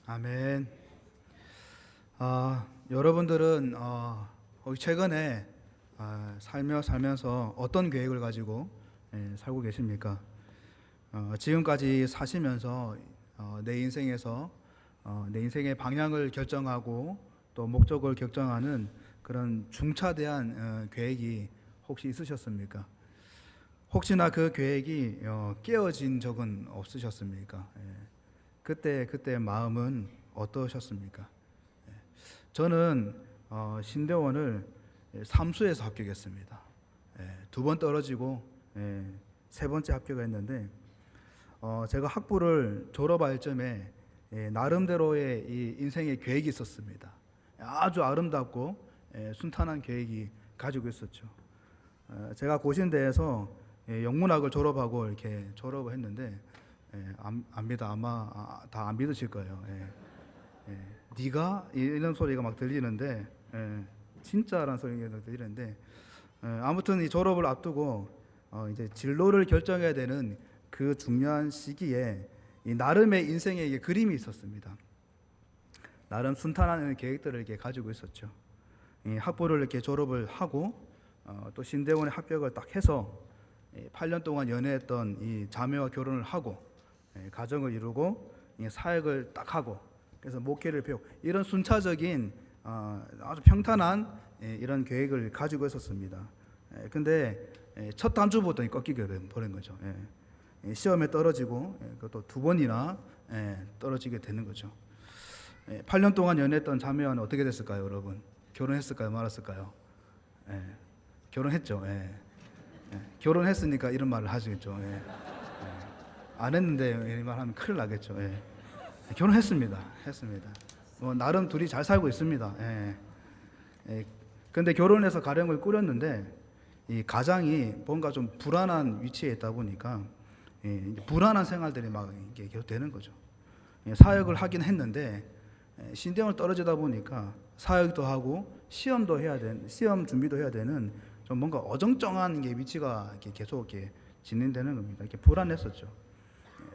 아멘. 여러분들은 혹시 최근에 살면서 어떤 계획을 가지고 살고 계십니까? 지금까지 사시면서 내 인생에서 내 인생의 방향을 결정하고 또 목적을 결정하는 그런 중차대한 계획이 혹시 있으셨습니까? 혹시나 그 계획이 깨어진 적은 없으셨습니까? 그때 마음은 어떠셨습니까? 저는 신대원을 삼수에서 합격했습니다. 두 번 떨어지고 세 번째 합격했는데 제가 학부를 졸업할 점에 나름대로의 이 인생의 계획이 있었습니다. 아주 아름답고 순탄한 계획이 가지고 있었죠. 제가 고신대에서 영문학을 졸업하고 이렇게 졸업을 했는데 안 믿어 아마 다 안 믿으실 거예요. 네가 이런 소리가 막 들리는데 진짜라는 소리가 들리는데 아무튼 이 졸업을 앞두고 이제 진로를 결정해야 되는 그 중요한 시기에 이 나름의 인생의 그림이 있었습니다. 나름 순탄한 계획들을 이렇게 가지고 있었죠. 이 학부를 이렇게 졸업을 하고 또 신대원에 합격을 딱 해서 8년 동안 연애했던 이 자매와 결혼을 하고 가정을 이루고 사역을 딱 하고 그래서 목회를 배우고 이런 순차적인 아주 평탄한 이런 계획을 가지고 있었습니다. 근데 첫 단추부터 꺾이게 버린 거죠. 시험에 떨어지고 그것도 두 번이나 떨어지게 되는 거죠. 8년 동안 연애했던 자매와는 어떻게 됐을까요, 여러분? 결혼했을까요, 말았을까요? 결혼했죠. 결혼했으니까 이런 말을 하시겠죠. 안 했는데 이런 말 하면 큰일 나겠죠. 결혼했습니다. 했습니다. 나름 둘이 잘 살고 있습니다. 근데 결혼해서 가정을 꾸렸는데 이 가장이 뭔가 좀 불안한 위치에 있다 보니까 불안한 생활들이 막 이게 계속 되는 거죠. 사역을 하긴 했는데 신대원을 떨어지다 보니까 사역도 하고 시험도 해야 되는 시험 준비도 해야 되는 좀 뭔가 어정쩡한 게 위치가 이렇게 계속 이렇게 진행되는 겁니다. 이렇게 불안했었죠.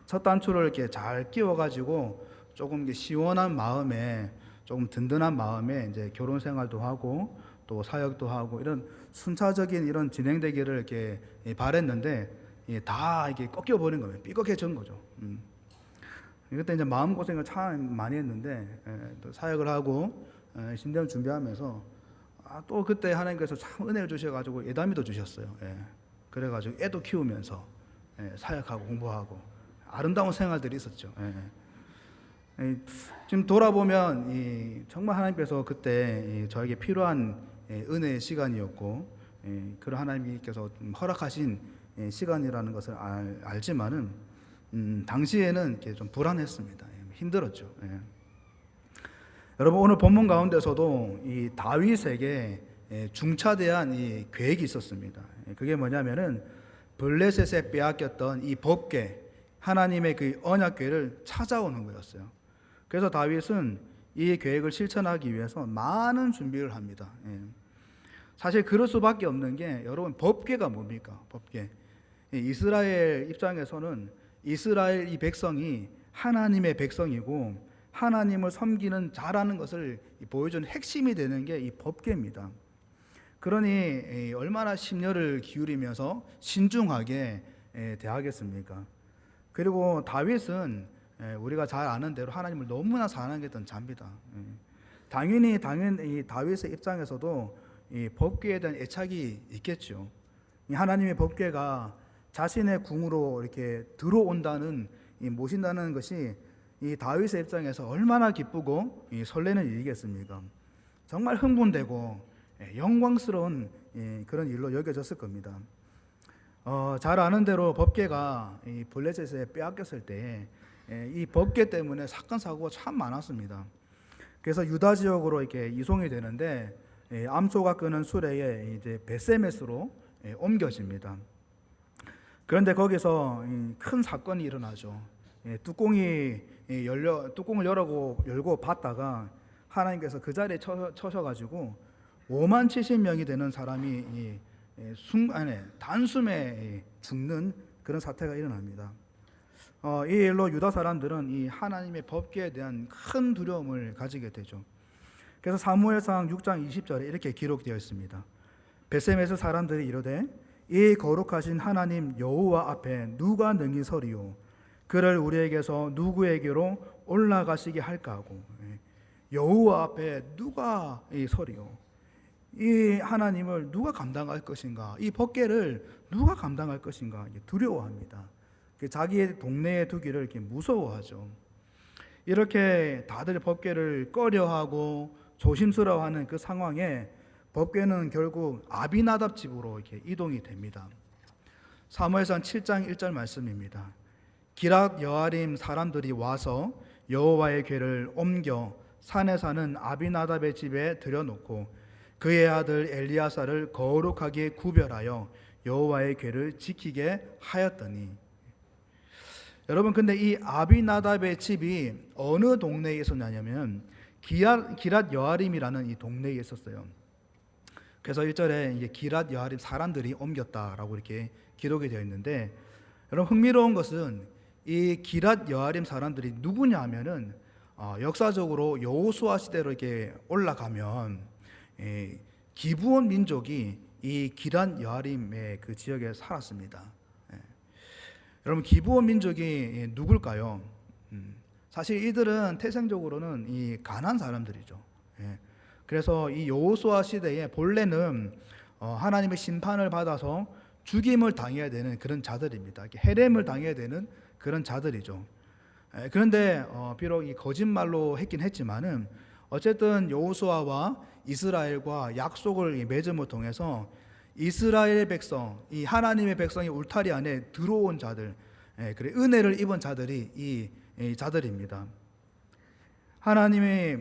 첫 단추를 이렇게 잘 끼워가지고 조금 이게 시원한 마음에 조금 든든한 마음에 이제 결혼 생활도 하고 또 사역도 하고 이런 순차적인 이런 진행되기를 이렇게 바랬는데 다 이게 꺾여 버린 거예요. 삐걱해진 거죠. 그때 이제 마음 고생을 참 많이 했는데 또 사역을 하고 신대원 준비하면서 또 그때 하나님께서 참 은혜를 주셔가지고 예담이도 주셨어요. 그래가지고 애도 키우면서 사역하고 공부하고 아름다운 생활들이 있었죠. 지금 돌아보면 정말 하나님께서 그때 저에게 필요한 은혜의 시간이었고 그런 하나님께서 허락하신 시간이라는 것을 알지만은 당시에는 이렇게 좀 불안했습니다. 힘들었죠. 여러분 오늘 본문 가운데서도 이 다윗에게 중차대한 이 계획이 있었습니다. 그게 뭐냐면은 블레셋에 빼앗겼던 이 법궤 하나님의 그 언약궤를 찾아오는 거였어요. 그래서 다윗은 이 계획을 실천하기 위해서 많은 준비를 합니다. 사실 그럴 수밖에 없는 게 여러분 법궤가 뭡니까? 법궤. 이스라엘 입장에서는 이스라엘 이 백성이 하나님의 백성이고 하나님을 섬기는 자라는 것을 보여주는 핵심이 되는 게 이 법궤입니다. 그러니 얼마나 심려를 기울이면서 신중하게 대하겠습니까? 그리고 다윗은 우리가 잘 아는 대로 하나님을 너무나 사랑했던 자입니다. 당연히 이 다윗의 입장에서도 이 법궤에 대한 애착이 있겠죠. 이 하나님의 법궤가 자신의 궁으로 이렇게 들어온다는 모신다는 것이 이 다윗의 입장에서 얼마나 기쁘고 설레는 일이겠습니까? 정말 흥분되고 영광스러운 그런 일로 여겨졌을 겁니다. 잘 아는 대로 법궤가 이 블레셋에 빼앗겼을 때 이 법궤 때문에 사건 사고가 참 많았습니다. 그래서 유다 지역으로 이렇게 이송이 되는데 암소가 끄는 수레에 이제 베세메스로 옮겨집니다. 그런데 거기서 큰 사건이 일어나죠. 뚜껑을 열고 봤다가 하나님께서 그 자리에 쳐셔가지고 5만 70명이 되는 사람이 순간에 단숨에 죽는 그런 사태가 일어납니다. 이 일로 유다 사람들은 이 하나님의 법궤에 대한 큰 두려움을 가지게 되죠. 그래서 사무엘상 6장 20절에 이렇게 기록되어 있습니다. 베셈에서 사람들이 이르되 이 거룩하신 하나님 여호와 앞에 누가 능히 서리요 그를 우리에게서 누구에게로 올라가시게 할까 하고, 여호와 앞에 누가 서리요, 이 하나님을 누가 감당할 것인가, 이 법궤를 누가 감당할 것인가 두려워합니다. 자기의 동네에 두기를 이렇게 무서워하죠. 이렇게 다들 법궤를 꺼려하고 조심스러워하는 그 상황에 법궤는 결국 아비나답 집으로 이렇게 이동이 됩니다. 사무엘상 7장 1절 말씀입니다. 기랏 여아림 사람들이 와서 여호와의 궤를 옮겨 산에 사는 아비나답의 집에 들여놓고 그의 아들 엘리야사를 거룩하게 구별하여 여호와의 궤를 지키게 하였더니. 여러분, 근데 이 아비나답의 집이 어느 동네에 있었냐면 기랏 여아림이라는 이 동네에 있었어요. 그래서 1절에 이제 기랏 여아림 사람들이 옮겼다라고 이렇게 기록이 되어 있는데, 여러분 흥미로운 것은 이 기랏 여아림 사람들이 누구냐 하면은 역사적으로 여호수아 시대로 이렇게 올라가면 기브온 민족이 이 기랏 여아림의 그 지역에 살았습니다. 여러분 기브온 민족이 누굴까요? 사실 이들은 태생적으로는 이 가나안 사람들이죠. 그래서 이 여호수아 시대에 본래는 하나님의 심판을 받아서 죽임을 당해야 되는 그런 자들입니다. 해렘을 당해야 되는 그런 자들이죠. 그런데 비록 이 거짓말로 했긴 했지만은 어쨌든 여호수아와 이스라엘과 약속을 맺음을 통해서 이스라엘 백성, 이 하나님의 백성이 울타리 안에 들어온 자들, 그래 은혜를 입은 자들이 이 자들입니다. 하나님이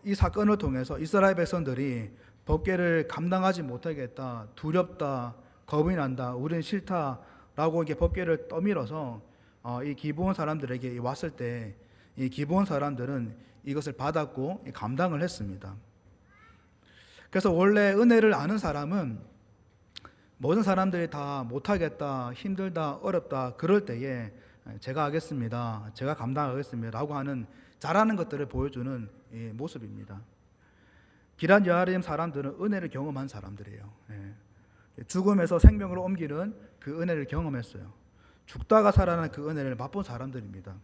이 사건을 통해서 이스라엘 백성들이 법궤를 감당하지 못하겠다, 두렵다, 겁이 난다, 우리는 싫다라고 이렇게 법궤를 떠밀어서 이 기브온 사람들에게 왔을 때 이 기브온 사람들은 이것을 받았고 감당을 했습니다. 그래서 원래 은혜를 아는 사람은 모든 사람들이 다 못하겠다, 힘들다, 어렵다 그럴 때에 제가 하겠습니다, 제가 감당하겠습니다 라고 하는 잘하는 것들을 보여주는 모습입니다. 기랏 여아림 사람들은 은혜를 경험한 사람들이에요. 죽음에서 생명으로 옮기는 그 은혜를 경험했어요. 죽다가 살아나는 그 은혜를 맛본 사람들입니다.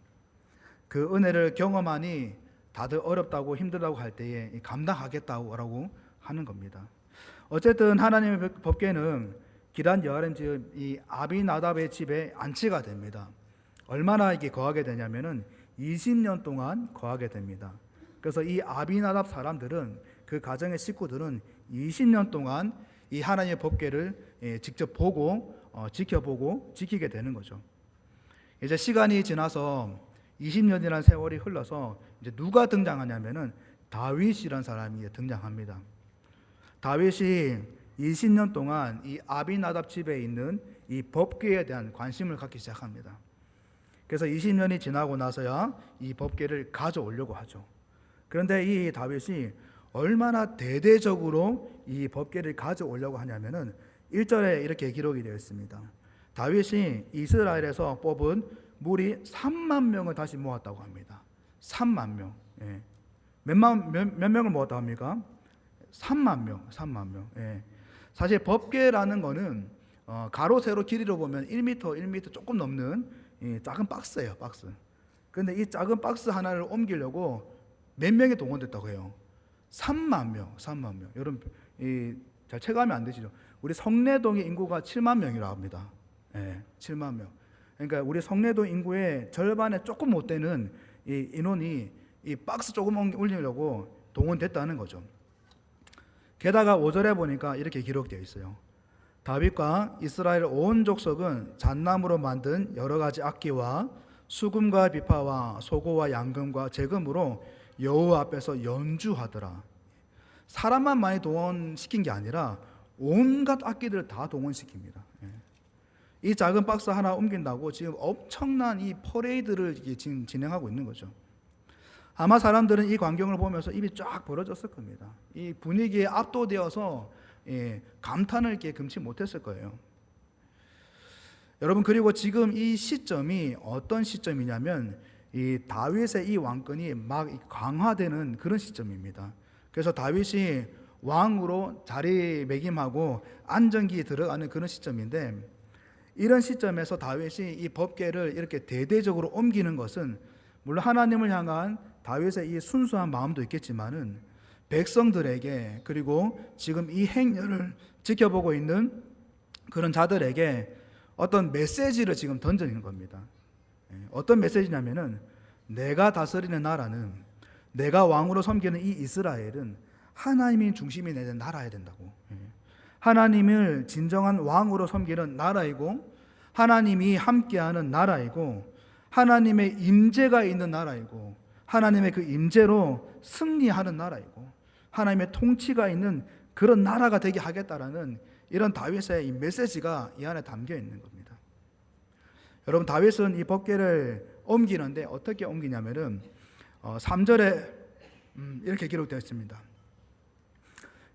그 은혜를 경험하니 다들 어렵다고 힘들다고 할 때에 감당하겠다고 하는 겁니다. 어쨌든 하나님의 법궤는 기랏 여아림 집 이 아비나답의 집에 안치가 됩니다. 얼마나 이게 거하게 되냐면은 20년 동안 거하게 됩니다. 그래서 이 아비나답 사람들은, 그 가정의 식구들은 20년 동안 이 하나님의 법궤를 직접 보고 지켜보고 지키게 되는 거죠. 이제 시간이 지나서 20년이라는 세월이 흘러서 이제 누가 등장하냐면은 다윗이라는 사람이 등장합니다. 다윗이 20년 동안 이 아비나답 집에 있는 이 법궤에 대한 관심을 갖기 시작합니다. 그래서 20년이 지나고 나서야 이 법궤를 가져오려고 하죠. 그런데 이 다윗이 얼마나 대대적으로 이 법궤를 가져오려고 하냐면은 1절에 이렇게 기록이 되어 있습니다. 다윗이 이스라엘에서 뽑은 무리 3만 명을 다시 모았다고 합니다. 3만 명. 몇 명을 모았다고 합니까? 3만 명. 사실 법궤라는 거는 가로 세로 길이로 보면 1m 조금 넘는 작은 박스예요, 박스. 그런데 이 작은 박스 하나를 옮기려고 몇 명이 동원됐다고 해요? 3만 명. 여러분 잘 체감이 안 되시죠? 우리 성내동의 인구가 7만 명이라고 합니다. 7만 명. 그러니까 우리 성내동 인구의 절반에 조금 못 되는 이 인원이 이 박스 조금 올리려고 동원됐다는 거죠. 게다가 5절에 보니까 이렇게 기록되어 있어요. 다윗과 이스라엘 온 족속은 잣나무로 만든 여러 가지 악기와 수금과 비파와 소고와 양금과 제금으로 여호와 앞에서 연주하더라. 사람만 많이 동원시킨 게 아니라 온갖 악기들을 다 동원시킵니다. 이 작은 박스 하나 옮긴다고 지금 엄청난 이 퍼레이드를 지금 진행하고 있는 거죠. 아마 사람들은 이 광경을 보면서 입이 쫙 벌어졌을 겁니다. 이 분위기에 압도되어서 감탄을 이렇게 금치 못했을 거예요. 여러분, 그리고 지금 이 시점이 어떤 시점이냐면 이 다윗의 이 왕권이 막 강화되는 그런 시점입니다. 그래서 다윗이 왕으로 자리매김하고 안정기에 들어가는 그런 시점인데, 이런 시점에서 다윗이 이 법궤를 이렇게 대대적으로 옮기는 것은 물론 하나님을 향한 다윗의 이 순수한 마음도 있겠지만은 백성들에게, 그리고 지금 이 행렬을 지켜보고 있는 그런 자들에게 어떤 메시지를 지금 던지는 겁니다. 어떤 메시지냐면은, 내가 다스리는 나라는, 내가 왕으로 섬기는 이 이스라엘은 하나님이 중심이 되는 나라야 된다고. 하나님을 진정한 왕으로 섬기는 나라이고, 하나님이 함께하는 나라이고, 하나님의 임재가 있는 나라이고, 하나님의 그 임재로 승리하는 나라이고, 하나님의 통치가 있는 그런 나라가 되게 하겠다라는 이런 다윗의 이 메시지가 이 안에 담겨 있는 겁니다. 여러분, 다윗은 이 법궤를 옮기는데 어떻게 옮기냐면은 3절에 이렇게 기록되어 있습니다.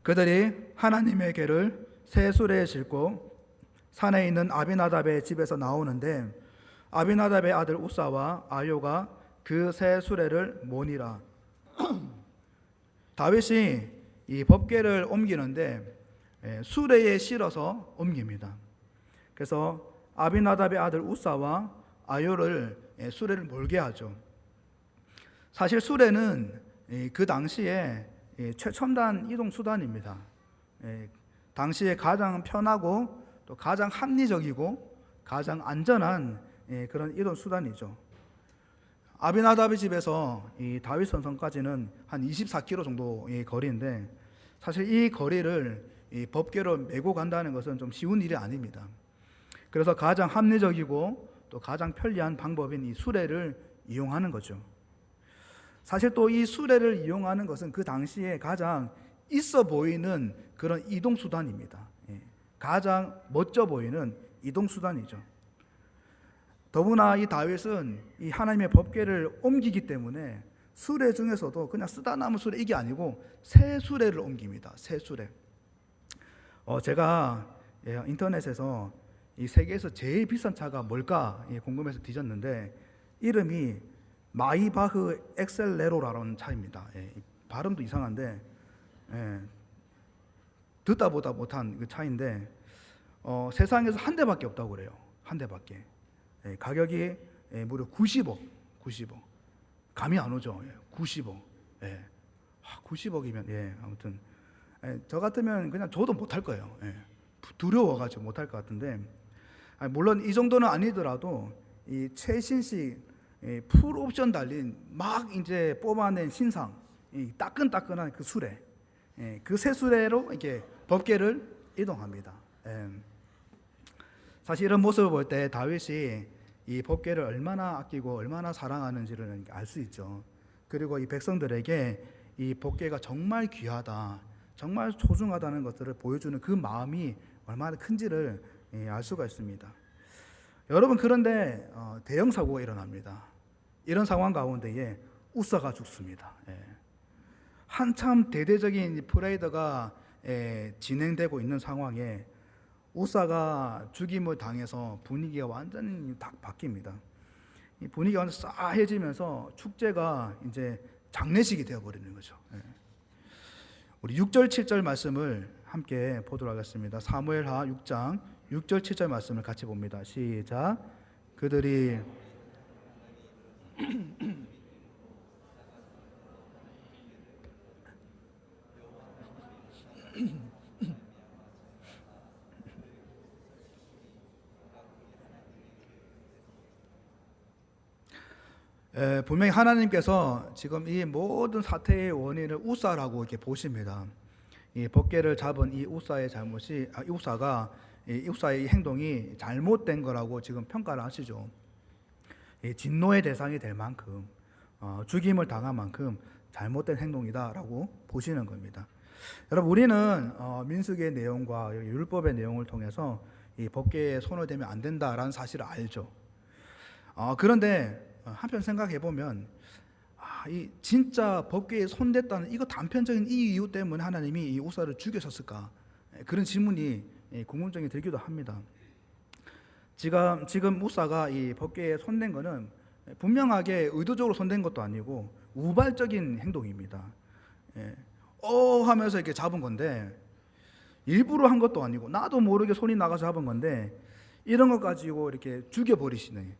그들이 하나님의 궤를 새 수레에 싣고 산에 있는 아비나답의 집에서 나오는데, 아비나답의 아들 우사와 아요가 그 새 수레를 모니라. 다윗이 이 법궤를 옮기는데 수레에 실어서 옮깁니다. 그래서 아비나답의 아들 우사와 아요를 수레를 몰게 하죠. 사실 수레는 그 당시에 최첨단 이동 수단입니다. 당시에 가장 편하고 또 가장 합리적이고 가장 안전한 그런 이동 수단이죠. 아비나답의 집에서 이 다윗 선성까지는 한 24km 정도의 거리인데, 사실 이 거리를 이 법궤로 메고 간다는 것은 좀 쉬운 일이 아닙니다. 그래서 가장 합리적이고 또 가장 편리한 방법인 이 수레를 이용하는 거죠. 사실 또 이 수레를 이용하는 것은 그 당시에 가장 있어 보이는 그런 이동 수단입니다. 가장 멋져 보이는 이동 수단이죠. 더구나 이 다윗은 이 하나님의 법궤를 옮기기 때문에 수레 중에서도 그냥 쓰다 남은 수레, 이게 아니고 새 수레를 옮깁니다. 새 수레. 제가 인터넷에서 이 세계에서 제일 비싼 차가 뭘까 궁금해서 뒤졌는데, 이름이 마이바흐 엑셀레로라는 차입니다. 발음도 이상한데 듣다 보다 못한 그 차인데 세상에서 한 대밖에 없다고 그래요. 한 대밖에. 가격이 무려 90억. 감이 안 오죠. 90억. 90억이면 아무튼 저 같으면 그냥 줘도 못할 거예요. 두려워가지고 못할 것 같은데, 물론 이 정도는 아니더라도 이 최신식 풀 옵션 달린 막 이제 뽑아낸 신상, 이 따끈따끈한 그 수레, 그 새 수레로 이렇게 법궤를 이동합니다. 사실 이런 모습을 볼 때 다윗이 이 법궤를 얼마나 아끼고 얼마나 사랑하는지를 알 수 있죠. 그리고 이 백성들에게 이 법궤가 정말 귀하다, 정말 소중하다는 것들을 보여주는 그 마음이 얼마나 큰지를 알 수가 있습니다. 여러분, 그런데 대형 사고가 일어납니다. 이런 상황 가운데에 우사가 죽습니다. 한참 대대적인 프레이드가 진행되고 있는 상황에 우사가 죽임을 당해서 분위기가 완전히 딱 바뀝니다. 이 분위기가 완전 싸해지면서 축제가 이제 장례식이 되어버리는 거죠. 우리 6절 7절 말씀을 함께 보도록 하겠습니다. 사무엘하 6장 6절 7절 말씀을 같이 봅니다. 시작. 그들이 분명히 하나님께서 지금 이 모든 사태의 원인을 우사라고 이렇게 보십니다. 이 법궤를 잡은 이 우사의 잘못이, 이 우사의 행동이 잘못된 거라고 지금 평가를 하시죠. 진노의 대상이 될 만큼, 죽임을 당한 만큼 잘못된 행동이다라고 보시는 겁니다. 여러분, 우리는 민수기의 내용과 율법의 내용을 통해서 이 법궤에 손을 대면 안 된다라는 사실을 알죠. 그런데 한편 생각해 보면 이 진짜 법궤에 손댔다는 이거 단편적인 이 이유 때문에 하나님이 이 우사를 죽이셨을까? 그런 질문이 궁금증이 들기도 합니다. 지금 우사가 이 법궤에 손댄 거는 분명하게 의도적으로 손댄 것도 아니고 우발적인 행동입니다. 예. 하면서 이렇게 잡은 건데 일부러 한 것도 아니고 나도 모르게 손이 나가서 잡은 건데 이런 것 가지고 이렇게 죽여버리시네.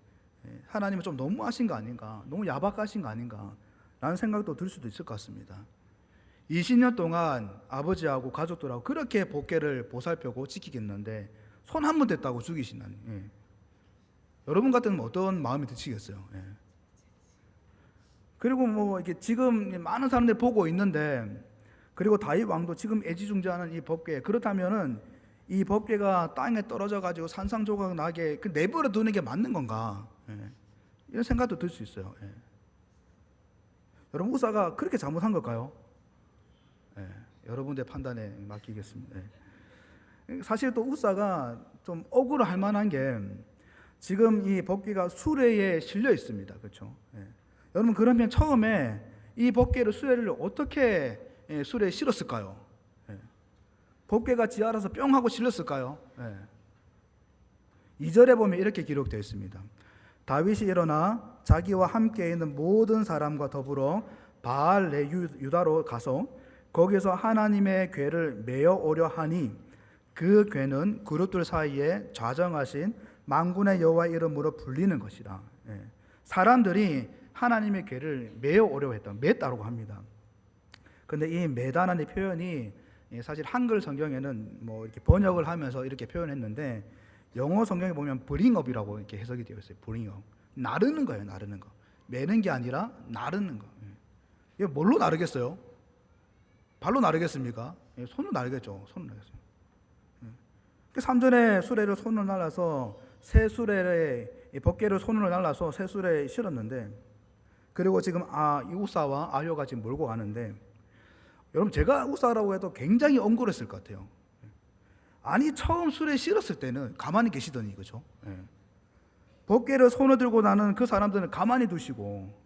하나님은 좀 너무하신 거 아닌가, 너무 야박하신 거 아닌가 라는 생각도 들 수도 있을 것 같습니다. 20년 동안 아버지하고 가족들하고 그렇게 법궤를 보살펴고 지키겠는데 손 한 번 댔다고 죽이시나니, 여러분 같으면 어떤 마음이 드시겠어요? 그리고 뭐 이렇게 지금 많은 사람들이 보고 있는데, 그리고 다윗 왕도 지금 애지중지하는 이 법궤, 그렇다면은 이 법궤가 땅에 떨어져 가지고 산산조각 나게 내버려 두는 게 맞는 건가? 이런 생각도 들 수 있어요. 여러분, 우사가 그렇게 잘못한 걸까요? 여러분의 판단에 맡기겠습니다. 사실 또 우사가 좀 억울할 만한 게 지금 이 법궤가 수레에 실려 있습니다. 그렇죠? 여러분, 그러면 처음에 이 법궤를 수레를 어떻게 수레에 실었을까요? 법궤가 지 알아서 뿅 하고 실렸을까요? 2절에 보면 이렇게 기록되어 있습니다. 다윗이 일어나 자기와 함께 있는 모든 사람과 더불어 바알 레유다로 가서 거기서 하나님의 궤를 메어 오려 하니 그 궤는 그룹들 사이에 좌정하신 만군의 여호와의 이름으로 불리는 것이라. 사람들이 하나님의 궤를 메어 오려 했다. 맸다고 합니다. 근데 이 매다라는 표현이 사실 한글 성경에는 뭐 이렇게 번역을 하면서 이렇게 표현했는데 영어 성경에 보면 브링업이라고 이렇게 해석이 되어 있어요. 브링업. 나르는 거예요, 나르는 거. 매는 게 아니라 나르는 거. 이게 뭘로 나르겠어요? 발로 나르겠습니까? 손으로 나르겠죠. 손으로 나르겠어요. 3절에 수레를 손으로 날라서 새 수레에 법궤를 손으로 날라서 새 수레에 실었는데, 그리고 지금 이 우사와 아효가 지금 몰고 가는데, 여러분 제가 우사라고 해도 굉장히 억울했을 것 같아요. 아니 처음 수레에 실었을 때는 가만히 계시더니, 그죠? 법궤를 손을 들고 나는 그 사람들은 가만히 두시고,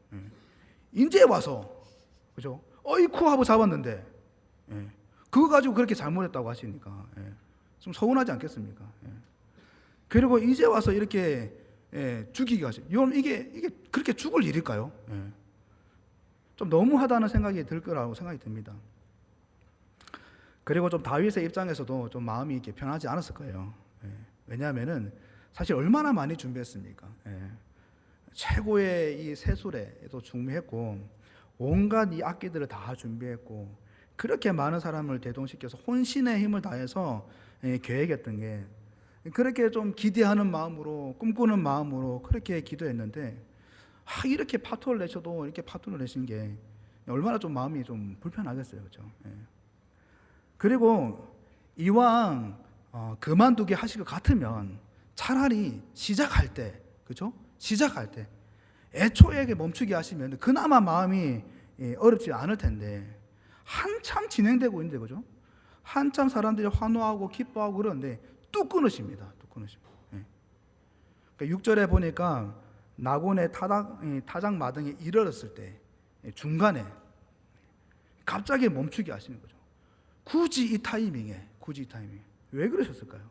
이제 와서, 그죠? 어이쿠 하고 잡았는데, 그거 가지고 그렇게 잘못했다고 하시니까 좀 서운하지 않겠습니까? 그리고 이제 와서 이렇게 죽이기가 하죠. 여러분 이게 그렇게 죽을 일일까요? 좀 너무하다는 생각이 들 거라고 생각이 듭니다. 그리고 좀 다윗의 입장에서도 좀 마음이 이렇게 편하지 않았을 거예요. 왜냐하면은 사실 얼마나 많이 준비했습니까? 최고의 이 새수레도 준비했고 온갖 이 악기들을 다 준비했고 그렇게 많은 사람을 대동시켜서 혼신의 힘을 다해서 계획했던 게, 그렇게 좀 기대하는 마음으로 꿈꾸는 마음으로 그렇게 기도했는데 이렇게 파토를 내셔도 이렇게 파토를 내신 게 얼마나 좀 마음이 좀 불편하겠어요, 그렇죠? 그리고 이왕 그만두게 하실 것 같으면 차라리 시작할 때, 그렇죠? 시작할 때 애초에 멈추게 하시면 그나마 마음이 어렵지 않을 텐데 한참 진행되고 있는데, 그죠? 한참 사람들이 환호하고 기뻐하고 그러는데 뚝 끊으십니다. 뚝 끊으십니다. 그러니까 6절에 보니까 나곤의 타작 마등에 이르렀을 때 중간에 갑자기 멈추게 하시는 거죠. 굳이 이 타이밍에 왜 그러셨을까요?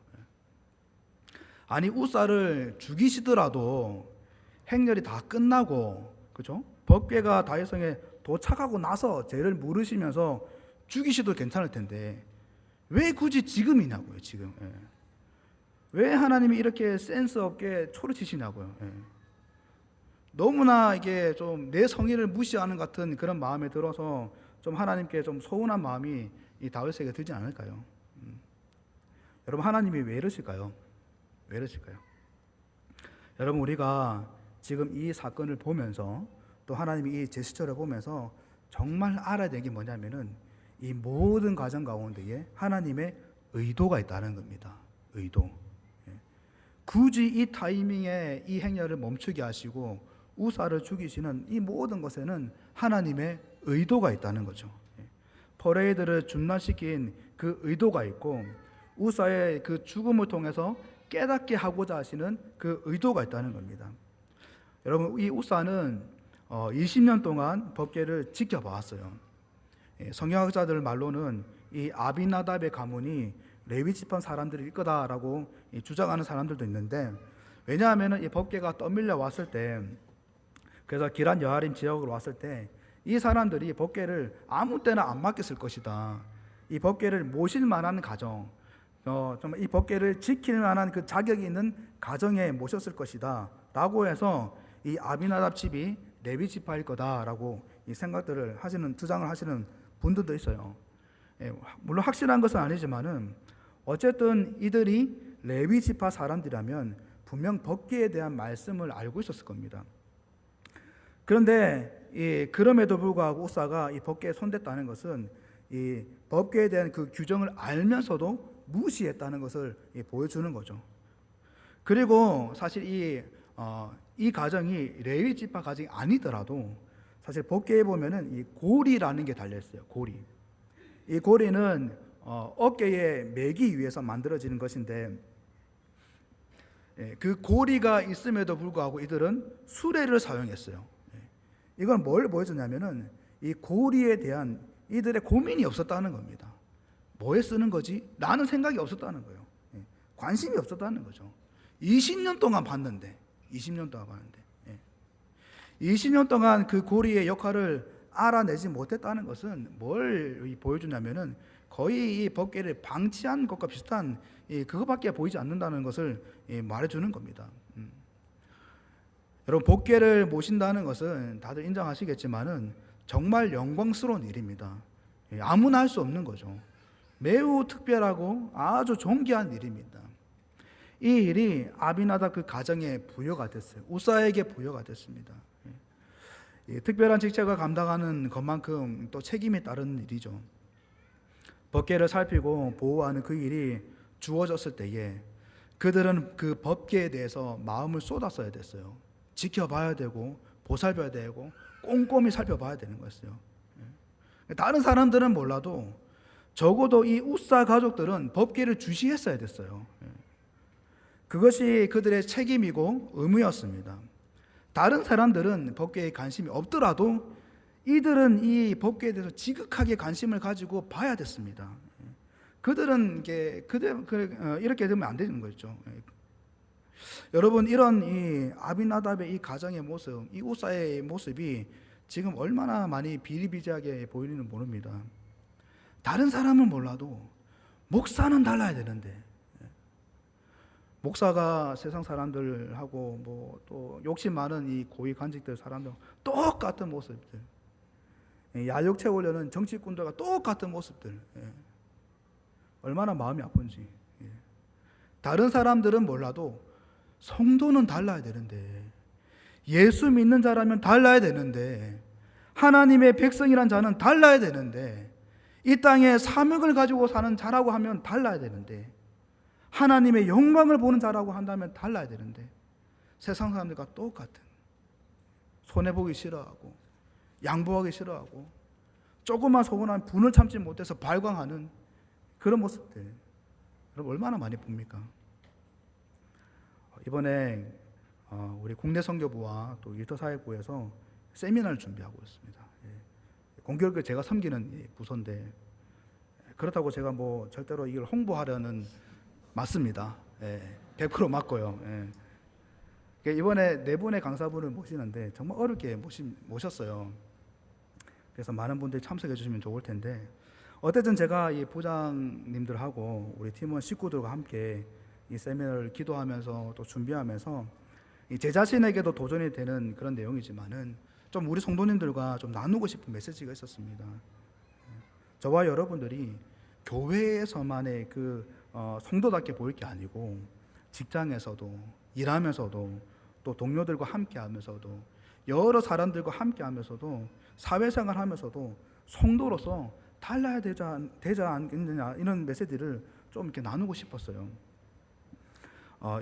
아니 우사를 죽이시더라도 행렬이 다 끝나고, 그죠? 법궤가 다윗성에 도착하고 나서 죄를 물으시면서 죽이셔도 괜찮을 텐데 왜 굳이 지금이냐고요, 지금. 왜 하나님이 이렇게 센스 없게 초르치시냐고요. 너무나 이게 좀 내 성의를 무시하는 같은 그런 마음에 들어서 좀 하나님께 좀 서운한 마음이 이 다윗에게 들지 않을까요? 여러분, 하나님이 왜 이러실까요? 왜 이러실까요? 여러분, 우리가 지금 이 사건을 보면서 또 하나님이 이 제스처를 보면서 정말 알아야 되는 게 뭐냐면은 이 모든 과정 가운데에 하나님의 의도가 있다는 겁니다. 의도. 굳이 이 타이밍에 이 행렬을 멈추게 하시고 우사를 죽이시는 이 모든 것에는 하나님의 의도가 있다는 거죠. 퍼레이드를 중단시킨 그 의도가 있고 우사의 그 죽음을 통해서 깨닫게 하고자 하시는 그 의도가 있다는 겁니다. 여러분, 이 우사는 20년 동안 법궤를 지켜봤어요. 성경학자들 말로는 이 아비나답의 가문이 레위 지파 사람들일 거다라고 주장하는 사람들도 있는데, 왜냐하면 이 법궤가 떠밀려 왔을 때, 그래서 기란 여아림 지역으로 왔을 때 이 사람들이 법궤를 아무 때나 안 맡겼을 것이다. 이 법궤를 모실 만한 가정, 좀 이 법궤를 지킬 만한 그 자격이 있는 가정에 모셨을 것이다 라고 해서 이 아비나답 집이 레위 지파일 거다라고 이 생각들을 하시는, 주장을 하시는 분들도 있어요. 물론 확실한 것은 아니지만은 어쨌든 이들이 레위 지파 사람들이라면 분명 법궤에 대한 말씀을 알고 있었을 겁니다. 그런데 그럼에도 불구하고 우사가 이 법궤에 손댔다는 것은 이 법궤에 대한 그 규정을 알면서도 무시했다는 것을 보여주는 거죠. 그리고 사실 이 가정이 레위 지파 가정이 아니더라도 사실 법궤에 보면은 이 고리라는 게 달려 있어요. 고리. 이 고리는 어깨에 매기 위해서 만들어지는 것인데, 그 고리가 있음에도 불구하고 이들은 수레를 사용했어요. 이건 뭘 보여주냐면은 이 고리에 대한 이들의 고민이 없었다는 겁니다. 뭐에 쓰는 거지? 라는 생각이 없었다는 거예요. 관심이 없었다는 거죠. 20년 동안 봤는데 20년 동안 그 고리의 역할을 알아내지 못했다는 것은 뭘 보여주냐면은 거의 이 법궤를 방치한 것과 비슷한 그것밖에 보이지 않는다는 것을 말해주는 겁니다. 여러분, 법궤를 모신다는 것은 다들 인정하시겠지만은 정말 영광스러운 일입니다. 아무나 할 수 없는 거죠. 매우 특별하고 아주 존귀한 일입니다. 이 일이 아비나답 그 가정에 부여가 됐어요. 우사에게 부여가 됐습니다. 특별한 직책을 감당하는 것만큼 또 책임이 따른 일이죠. 법궤를 살피고 보호하는 그 일이 주어졌을 때에 그들은 그 법궤에 대해서 마음을 쏟았어야 됐어요. 지켜봐야 되고 보살펴야 되고 꼼꼼히 살펴봐야 되는 거였어요. 다른 사람들은 몰라도 적어도 이 우사 가족들은 법궤를 주시했어야 됐어요. 그것이 그들의 책임이고 의무였습니다. 다른 사람들은 법궤에 관심이 없더라도 이들은 이 법궤에 대해서 지극하게 관심을 가지고 봐야 됐습니다. 그들은 이렇게 되면 안 되는 거죠. 여러분, 이런 이 아비나답의 이 가정의 모습, 이 우사의 모습이 지금 얼마나 많이 비일비재하게 보이는지 모릅니다. 다른 사람은 몰라도 목사는 달라야 되는데, 목사가 세상 사람들하고 뭐 또 욕심 많은 이 고위 관직들 사람들 똑같은 모습들, 야욕 채우려는 정치꾼들과 똑같은 모습들, 얼마나 마음이 아픈지. 다른 사람들은 몰라도 성도는 달라야 되는데, 예수 믿는 자라면 달라야 되는데, 하나님의 백성이란 자는 달라야 되는데, 이 땅에 사명을 가지고 사는 자라고 하면 달라야 되는데, 하나님의 영광을 보는 자라고 한다면 달라야 되는데, 세상 사람들과 똑같은, 손해보기 싫어하고 양보하기 싫어하고 조금만 서운한 분을 참지 못해서 발광하는 그런 모습들, 여러분 얼마나 많이 봅니까? 이번에 우리 국내 선교부와 또 일터사역부에서 세미나를 준비하고 있습니다. 공교롭게 제가 섬기는 부서인데, 그렇다고 제가 뭐 절대로 이걸 홍보하려는, 맞습니다. 100% 맞고요. 이번에 4분의 강사분을 모시는데 정말 어렵게 모셨어요. 그래서 많은 분들이 참석해 주시면 좋을 텐데, 어쨌든 제가 이 부장님들하고 우리 팀원 식구들과 함께 이 세미나를 기도하면서 또 준비하면서 제 자신에게도 도전이 되는 그런 내용이지만은 좀 우리 성도님들과 좀 나누고 싶은 메시지가 있었습니다. 저와 여러분들이 교회에서만의 그 성도답게 보일 게 아니고, 직장에서도 일하면서도 또 동료들과 함께 하면서도 여러 사람들과 함께 하면서도 사회생활 하면서도 성도로서 달라야 되지 않겠느냐, 이런 메시지를 좀 이렇게 나누고 싶었어요.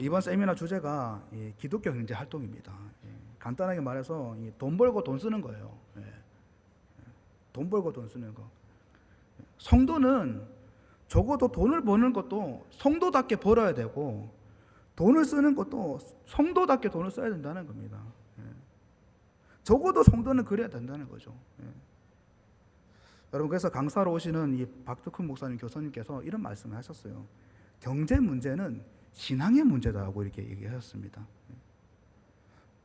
이번 세미나 주제가 기독교 경제 활동입니다. 간단하게 말해서 돈 벌고 돈 쓰는 거예요. 돈 벌고 돈 쓰는 거. 성도는 적어도 돈을 버는 것도 성도답게 벌어야 되고, 돈을 쓰는 것도 성도답게 돈을 써야 된다는 겁니다. 적어도 성도는 그래야 된다는 거죠. 여러분, 그래서 강사로 오시는 이 박덕훈 목사님 교수님께서 이런 말씀을 하셨어요. 경제 문제는 신앙의 문제다라고 이렇게 얘기하셨습니다.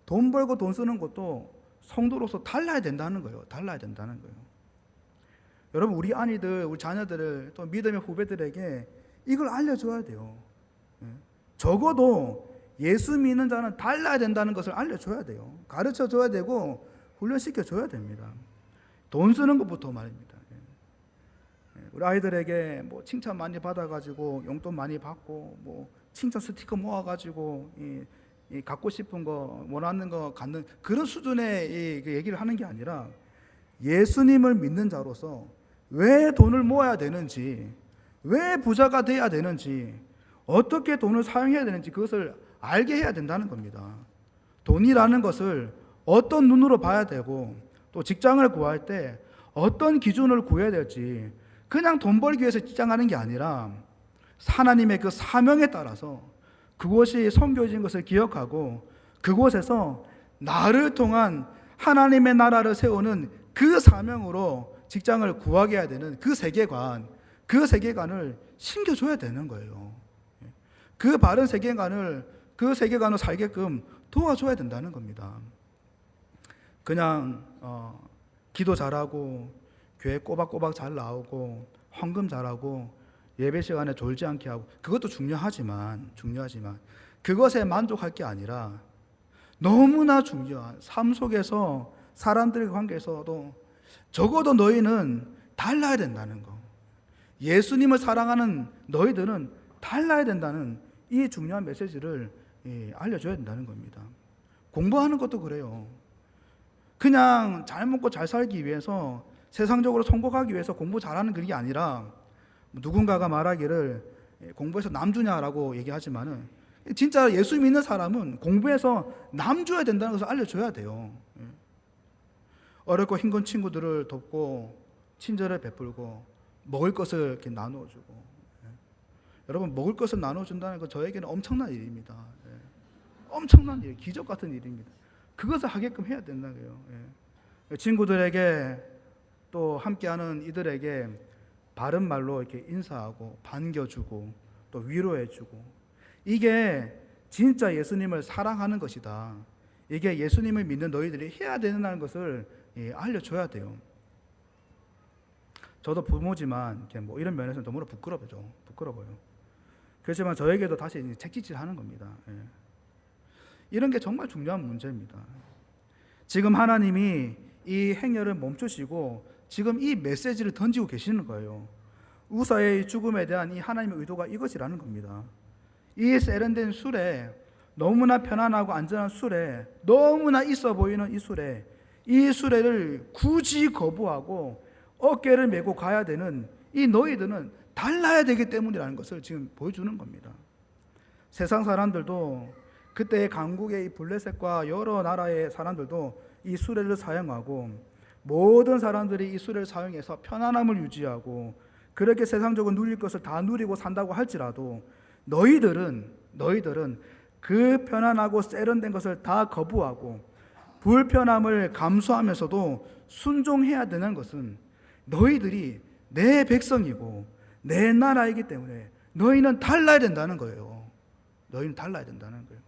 돈 벌고 돈 쓰는 것도 성도로서 달라야 된다는 거예요. 달라야 된다는 거예요. 여러분, 우리 아이들, 우리 자녀들을, 또 믿음의 후배들에게 이걸 알려줘야 돼요. 적어도 예수 믿는 자는 달라야 된다는 것을 알려줘야 돼요. 가르쳐줘야 되고 훈련시켜줘야 됩니다. 돈 쓰는 것부터 말입니다. 우리 아이들에게 뭐 칭찬 많이 받아가지고 용돈 많이 받고 뭐 칭찬 스티커 모아가지고 이 갖고 싶은 거 원하는 거 갖는 그런 수준의 그 얘기를 하는 게 아니라 예수님을 믿는 자로서 왜 돈을 모아야 되는지, 왜 부자가 돼야 되는지, 어떻게 돈을 사용해야 되는지 그것을 알게 해야 된다는 겁니다. 돈이라는 것을 어떤 눈으로 봐야 되고 또 직장을 구할 때 어떤 기준을 구해야 될지, 그냥 돈 벌기 위해서 직장하는 게 아니라 하나님의 그 사명에 따라서 그곳이 섬겨진 것을 기억하고 그곳에서 나를 통한 하나님의 나라를 세우는 그 사명으로 직장을 구하게 해야 되는 그 세계관을 심겨줘야 되는 거예요. 그 바른 그 세계관을 살게끔 도와줘야 된다는 겁니다. 그냥 기도 잘하고 교회 꼬박꼬박 잘 나오고 헌금 잘하고 예배 시간에 졸지 않게 하고 그것도 중요하지만 그것에 만족할 게 아니라 너무나 중요한 삶 속에서 사람들의 관계에서도 적어도 너희는 달라야 된다는 거, 예수님을 사랑하는 너희들은 달라야 된다는 이 중요한 메시지를 알려줘야 된다는 겁니다. 공부하는 것도 그래요. 그냥 잘 먹고 잘 살기 위해서, 세상적으로 성공하기 위해서 공부 잘하는 그게 아니라, 누군가가 말하기를 공부해서 남 주냐라고 얘기하지만은 진짜 예수 믿는 사람은 공부해서 남 줘야 된다는 것을 알려줘야 돼요. 어렵고 힘든 친구들을 돕고 친절을 베풀고 먹을 것을 이렇게 나눠주고, 여러분, 먹을 것을 나눠준다는 건 저에게는 엄청난 일입니다. 엄청난 일, 기적 같은 일입니다. 그것을 하게끔 해야 된다는 거예요. 친구들에게 또 함께하는 이들에게 바른 말로 이렇게 인사하고 반겨주고 또 위로해주고, 이게 진짜 예수님을 사랑하는 것이다. 이게 예수님을 믿는 너희들이 해야 된다는 것을 알려줘야 돼요. 저도 부모지만 뭐 이런 면에서는 너무나 부끄러워요. 그렇지만 저에게도 다시 책짓질하는 겁니다. 이런 게 정말 중요한 문제입니다. 지금 하나님이 이 행렬을 멈추시고 지금 이 메시지를 던지고 계시는 거예요. 우사의 죽음에 대한 이 하나님의 의도가 이것이라는 겁니다. 이 세련된 술에, 너무나 편안하고 안전한 술에, 너무나 있어 보이는 이 수레를 굳이 거부하고 어깨를 메고 가야 되는 이 너희들은 달라야 되기 때문이라는 것을 지금 보여주는 겁니다. 세상 사람들도, 그때 강국의 이 블레셋과 여러 나라의 사람들도 이 수레를 사용하고, 모든 사람들이 이 수레를 사용해서 편안함을 유지하고 그렇게 세상적으로 누릴 것을 다 누리고 산다고 할지라도 너희들은 그 편안하고 세련된 것을 다 거부하고 불편함을 감수하면서도 순종해야 되는 것은 너희들이 내 백성이고 내 나라이기 때문에 너희는 달라야 된다는 거예요. 너희는 달라야 된다는 거예요.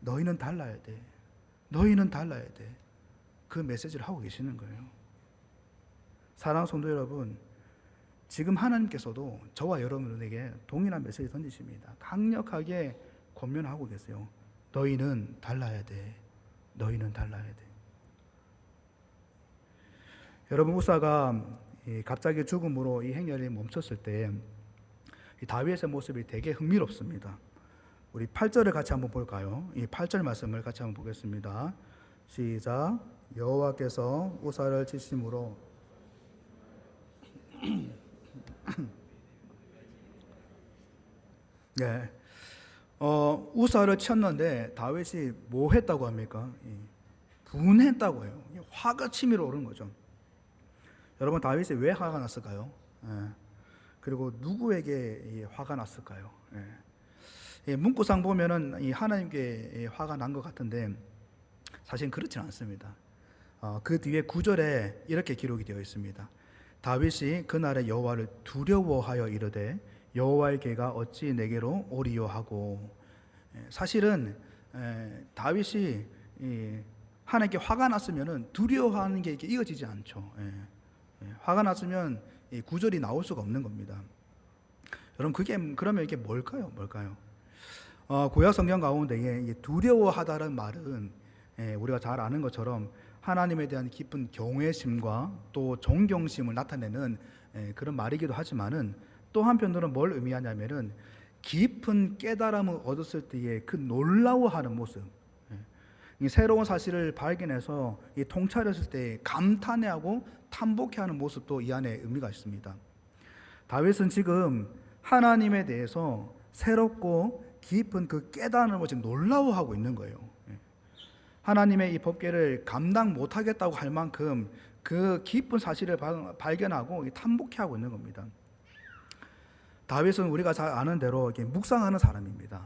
너희는 달라야 돼. 너희는 달라야 돼. 그 메시지를 하고 계시는 거예요. 사랑하는 성도 여러분, 지금 하나님께서도 저와 여러분에게 동일한 메시지 던지십니다. 강력하게 권면하고 계세요. 너희는 달라야 돼. 너희는 달라야 돼. 여러분, 우사가 갑자기 죽음으로 이 행렬이 멈췄을 때 다윗의 모습이 되게 흥미롭습니다. 우리 8절을 같이 한번 볼까요? 이 8절 말씀을 같이 한번 보겠습니다. 시작. 여호와께서 우사를 치심으로 네, 우사를 쳤는데 다윗이 뭐 했다고 합니까? 분했다고 해요. 화가 치밀어 오른 거죠. 여러분, 다윗이 왜 화가 났을까요? 그리고 누구에게 화가 났을까요? 문구상 보면은 이 하나님께 화가 난 것 같은데 사실 그렇지 않습니다. 그 뒤에 9절에 이렇게 기록이 되어 있습니다. 다윗이 그날에 여호와를 두려워하여 이르되 여호와의 개가 어찌 내게로 오리요 하고. 사실은 다윗이 하나님께 화가 났으면은 두려워하는 게 이게 이어지지 않죠. 화가 났으면 이 구절이 나올 수가 없는 겁니다. 여러분 그러면 이게 뭘까요? 구약 성경 가운데 두려워하다는 말은 우리가 잘 아는 것처럼 하나님에 대한 깊은 경외심과 또 존경심을 나타내는 그런 말이기도 하지만은 또 한편으로는 뭘 의미하냐면은 깊은 깨달음을 얻었을 때의 그 놀라워하는 모습, 이 새로운 사실을 발견해서 이 통찰했을 때 감탄해하고 탐복해하는 모습도 이 안에 의미가 있습니다. 다윗은 지금 하나님에 대해서 새롭고 깊은 그 깨달음을 지금 놀라워하고 있는 거예요. 하나님의 이 법궤를 감당 못하겠다고 할 만큼 그 깊은 사실을 발견하고 탐복해하고 있는 겁니다. 다윗은 우리가 잘 아는 대로 묵상하는 사람입니다.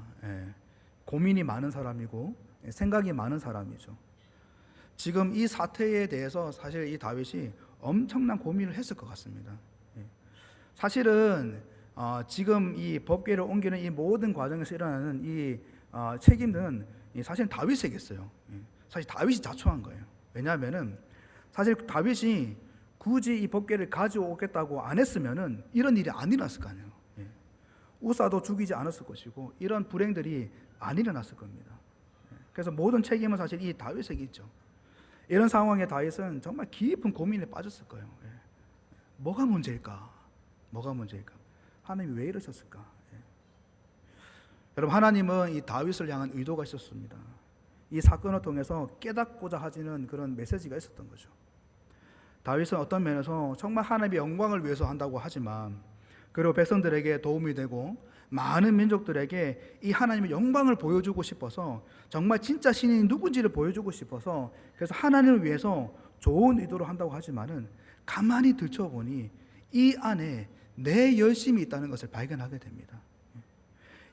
고민이 많은 사람이고 생각이 많은 사람이죠. 지금 이 사태에 대해서 사실 이 다윗이 엄청난 고민을 했을 것 같습니다. 사실은 지금 이 법궤를 옮기는 이 모든 과정에서 일어나는 이 책임은 사실 다윗에게 있어요. 사실 다윗이 자초한 거예요. 왜냐하면은 사실 다윗이 굳이 이 법궤를 가져오겠다고 안 했으면은 이런 일이 안 일어났을 거 아니에요. 우사도 죽이지 않았을 것이고 이런 불행들이 안 일어났을 겁니다. 그래서 모든 책임은 사실 이 다윗에게 있죠. 이런 상황에 다윗은 정말 깊은 고민에 빠졌을 거예요. 뭐가 문제일까? 하나님이 왜 이러셨을까? 여러분, 하나님은 이 다윗을 향한 의도가 있었습니다. 이 사건을 통해서 깨닫고자 하시는 그런 메시지가 있었던 거죠. 다윗은 어떤 면에서 정말 하나님의 영광을 위해서 한다고 하지만, 그리고 백성들에게 도움이 되고 많은 민족들에게 이 하나님의 영광을 보여주고 싶어서, 정말 진짜 신이 누군지를 보여주고 싶어서, 그래서 하나님을 위해서 좋은 의도로 한다고 하지만은 가만히 들춰보니 이 안에 내 열심이 있다는 것을 발견하게 됩니다.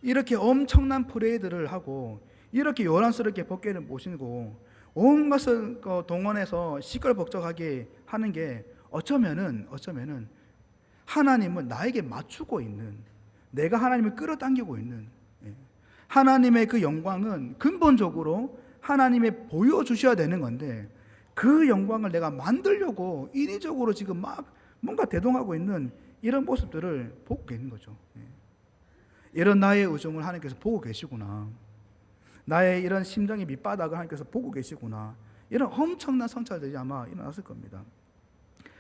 이렇게 엄청난 프레이드를 하고 이렇게 요란스럽게 법궤를 모시고 온 것을 동원해서 시끌벅적하게 하는 게 어쩌면은 하나님은 나에게 맞추고 있는, 내가 하나님을 끌어당기고 있는, 하나님의 그 영광은 근본적으로 하나님의 보여주셔야 되는 건데, 그 영광을 내가 만들려고 인위적으로 지금 막 뭔가 대동하고 있는 이런 모습들을 보고 계신 거죠. 이런 나의 의중을 하나님께서 보고 계시구나, 나의 이런 심정의 밑바닥을 하나님께서 보고 계시구나, 이런 엄청난 성찰들이 아마 일어났을 겁니다.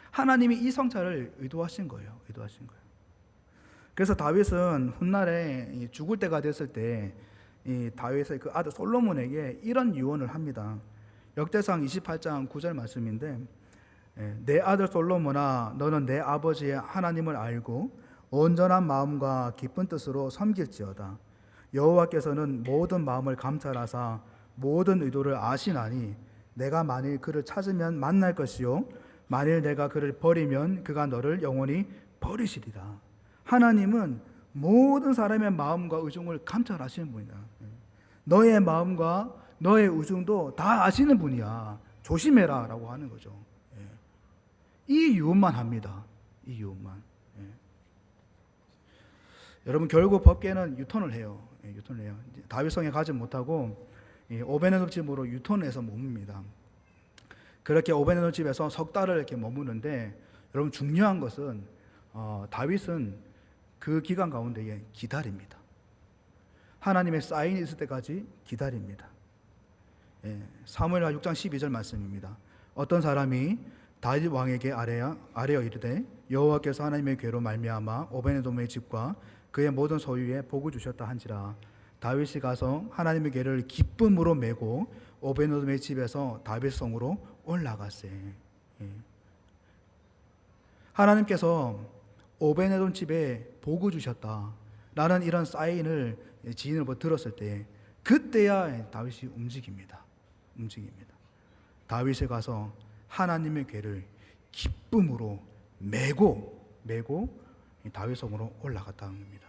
하나님이 이 성찰을 의도하신 거예요. 그래서 다윗은 훗날에 죽을 때가 됐을 때 이 다윗의 그 아들 솔로몬에게 이런 유언을 합니다. 역대상 28장 9절 말씀인데, 내 아들 솔로몬아, 너는 내 아버지의 하나님을 알고 온전한 마음과 기쁜 뜻으로 섬길지어다. 여호와께서는 모든 마음을 감찰하사 모든 의도를 아시나니, 내가 만일 그를 찾으면 만날 것이요 만일 내가 그를 버리면 그가 너를 영원히 버리시리라. 하나님은 모든 사람의 마음과 의중을 감찰하시는 분이다. 너의 마음과 너의 의중도 다 아시는 분이야. 조심해라 라고 하는 거죠. 이 유언만 합니다. 이 유언만. 여러분, 결국 법궤는 유턴을 해요. 다윗성에 가지 못하고 오베네돔 집으로 유턴해서 머뭅니다. 그렇게 오베네돔 집에서 석 달을 이렇게 머무는데, 여러분, 중요한 것은 다윗은 그 기간 가운데에 기다립니다. 하나님의 사인이 있을 때까지 기다립니다. 사무엘하 6장 12절 말씀입니다. 어떤 사람이 다윗 왕에게 아뢰어 이르되, 여호와께서 하나님의 궤로 말미암아 오베네돔의 집과 그의 모든 소유에 복을 주셨다 한지라. 다윗이 가서 하나님의 궤를 기쁨으로 메고 오베네돔의 집에서 다윗 성으로 올라갔어요. 하나님께서 오베네돔 집에 복을 주셨다 라는 이런 사인을 지인으로부터 들었을 때, 그때야 다윗이 움직입니다. 다윗이 가서 하나님의 궤를 기쁨으로 메고 다윗 성으로 올라갔다는 겁니다.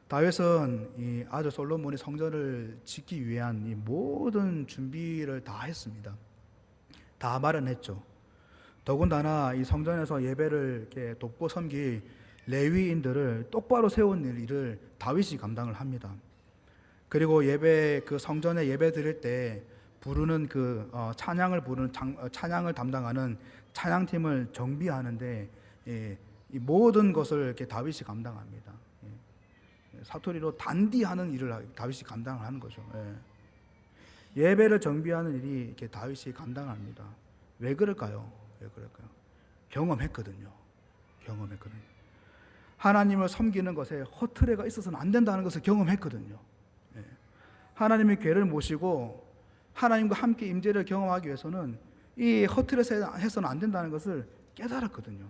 다윗은 이 아들 솔로몬이 성전을 짓기 위한 이 모든 준비를 다 했습니다. 다 마련했죠. 더군다나 이 성전에서 예배를 이렇게 돕고 섬길 레위인들을 똑바로 세운 일을 다윗이 감당을 합니다. 그리고 예배 그 성전에 예배 드릴 때 부르는 찬양을 부르는 찬양을 담당하는 찬양팀을 정비하는데 이 모든 것을 이렇게 다윗이 감당합니다. 사투리로 단디하는 일을 다윗이 감당을 하는 거죠. 예배를 정비하는 일이 이렇게 다윗이 감당합니다. 왜 그럴까요? 왜 그럴까요? 경험했거든요. 하나님을 섬기는 것에 허투루가 있어서는 안 된다는 것을 경험했거든요. 하나님의 궤를 모시고 하나님과 함께 임재를 경험하기 위해서는 이 허투루해서는 안 된다는 것을 깨달았거든요.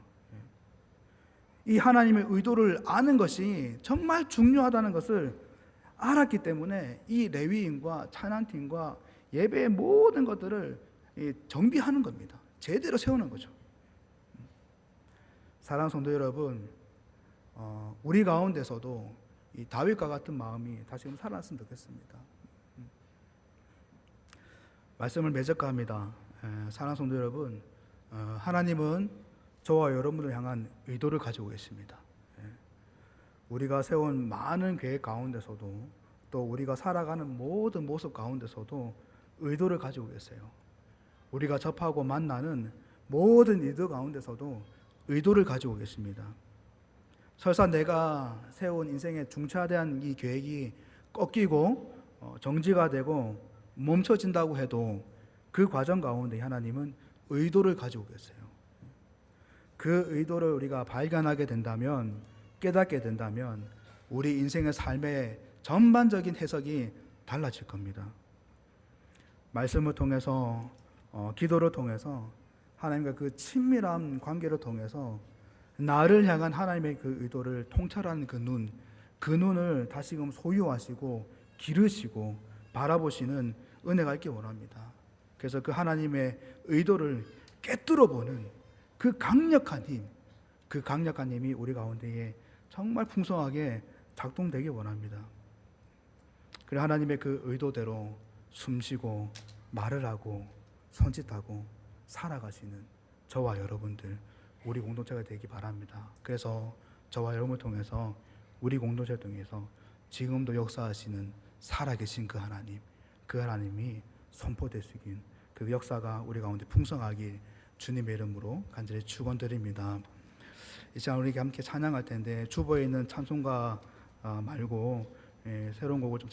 이 하나님의 의도를 아는 것이 정말 중요하다는 것을 알았기 때문에 이 레위인과 찬양팀과 예배의 모든 것들을 정비하는 겁니다. 제대로 세우는 거죠. 사랑하는 성도 여러분, 우리 가운데서도 이 다윗과 같은 마음이 다시금 살아났으면 좋겠습니다. 말씀을 맺어갑니다. 사랑하는 성도 여러분, 하나님은 저와 여러분을 향한 의도를 가지고 계십니다. 우리가 세운 많은 계획 가운데서도 또 우리가 살아가는 모든 모습 가운데서도 의도를 가지고 계세요. 우리가 접하고 만나는 모든 일들 가운데서도 의도를 가지고 계십니다. 설사 내가 세운 인생의 중차대한 이 계획이 꺾이고 정지가 되고 멈춰진다고 해도 그 과정 가운데 하나님은 의도를 가지고 계세요. 그 의도를 우리가 발견하게 된다면, 깨닫게 된다면 우리 인생의 삶의 전반적인 해석이 달라질 겁니다. 말씀을 통해서 기도를 통해서 하나님과 그 친밀한 관계를 통해서 나를 향한 하나님의 그 의도를 통찰하는 그 눈을 다시금 소유하시고 기르시고 바라보시는 은혜가 있기 원합니다. 그래서 그 하나님의 의도를 꿰뚫어 보는 그 강력한 힘이 우리 가운데에 정말 풍성하게 작동되기 원합니다. 그래 하나님의 그 의도대로 숨쉬고 말을 하고 손짓하고 살아가시는 저와 여러분들, 우리 공동체가 되기 바랍니다. 그래서 저와 여러분을 통해서 우리 공동체를 통해서 지금도 역사하시는 살아계신 그 하나님이 선포되시긴 그 역사가 우리 가운데 풍성하길 주님의 이름으로 간절히 축원드립니다. 이 시간 우리 함께 찬양할 텐데 주보에 있는 찬송가 말고 새로운 곡을 좀